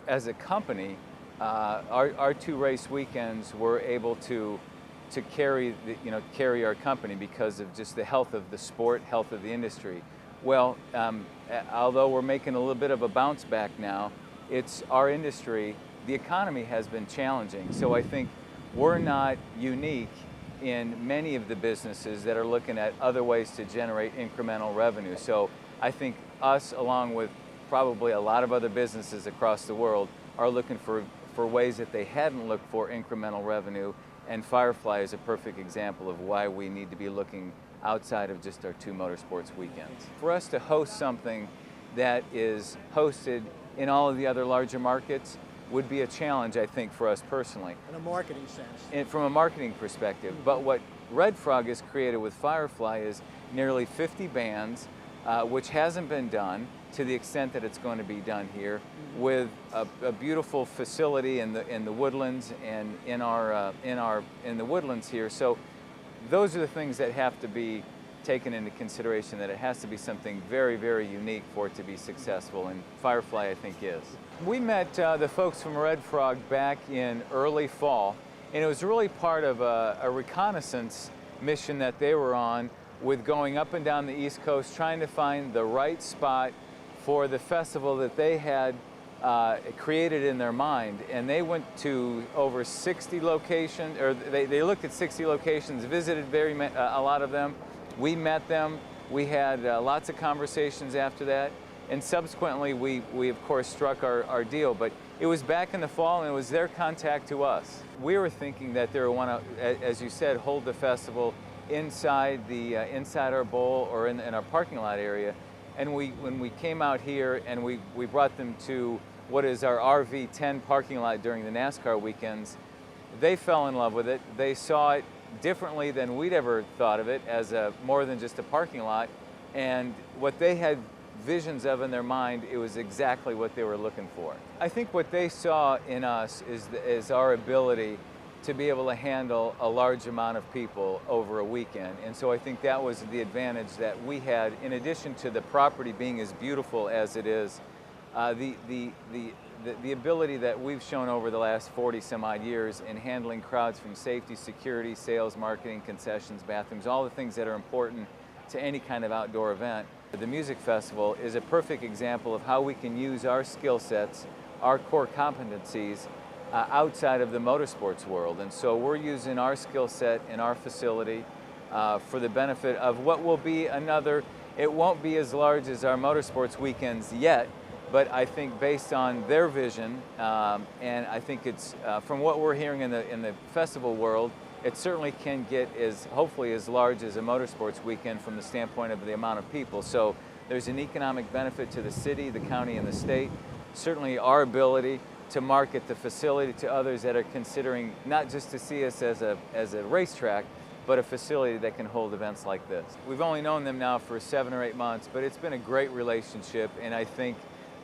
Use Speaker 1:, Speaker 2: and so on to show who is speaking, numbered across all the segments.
Speaker 1: as a company, our two race weekends were able to carry carry our company because of just the health of the sport, health of the industry. Well, although we're making a little bit of a bounce back now, it's our industry. The economy has been challenging, so I think we're not unique in many of the businesses that are looking at other ways to generate incremental revenue. So I think us, along with probably a lot of other businesses across the world, are looking for ways that they hadn't looked for incremental revenue, and Firefly is a perfect example of why we need to be looking outside of just our two motorsports weekends. For us to host something that is hosted in all of the other larger markets would be a challenge, I think, for us personally.
Speaker 2: In a marketing sense.
Speaker 1: And from a marketing perspective. But what Red Frog has created with Firefly is nearly 50 bands, which hasn't been done to the extent that it's going to be done here, with a beautiful facility in the woodlands and in the woodlands here. So those are the things that have to be taken into consideration, that it has to be something very, very unique for it to be successful, and Firefly, I think, is. We met the folks from Red Frog back in early fall, and it was really part of a reconnaissance mission that they were on, with going up and down the East Coast, trying to find the right spot for the festival that they had created in their mind. And they went to over 60 locations, or they looked at 60 locations, visited a lot of them. We met them. We had lots of conversations after that, and subsequently we of course struck our deal. But it was back in the fall, and it was their contact to us. We were thinking that they would want to, as you said, hold the festival inside our bowl or in our parking lot area. And when we came out here and we brought them to what is our RV10 parking lot during the NASCAR weekends, they fell in love with it. They saw it differently than we'd ever thought of it, as more than just a parking lot. And what they had visions of in their mind, it was exactly what they were looking for. I think what they saw in us is our ability to be able to handle a large amount of people over a weekend. And so I think that was the advantage that we had, in addition to the property being as beautiful as it is. The ability that we've shown over the last 40 some odd years in handling crowds from safety, security, sales, marketing, concessions, bathrooms, all the things that are important to any kind of outdoor event. The music festival is a perfect example of how we can use our skill sets, our core competencies, outside of the motorsports world. And so we're using our skill set in our facility for the benefit of what will be another. It won't be as large as our motorsports weekends yet, but I think based on their vision, and I think it's from what we're hearing in the festival world, it certainly can get hopefully as large as a motorsports weekend from the standpoint of the amount of people. So there's an economic benefit to the city, the county, and the state. Certainly our ability to market the facility to others that are considering not just to see us as a racetrack, but a facility that can hold events like this. We've only known them now for 7 or 8 months, but it's been a great relationship, and I think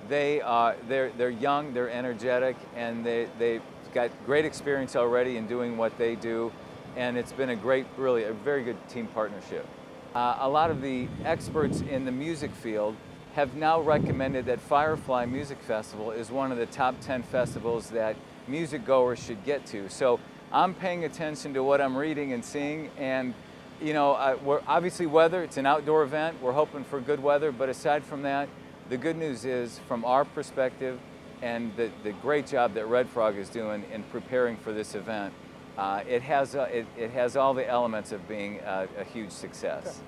Speaker 1: they're young, they're energetic, and they've got great experience already in doing what they do, and it's been really a very good team partnership. A lot of the experts in the music field have now recommended that Firefly Music Festival is one of the top 10 festivals that music goers should get to. So I'm paying attention to what I'm reading and seeing, and we're obviously weather, it's an outdoor event, we're hoping for good weather, but aside from that, the good news is, from our perspective, and the great job that Red Frog is doing in preparing for this event, it has all the elements of being a huge success.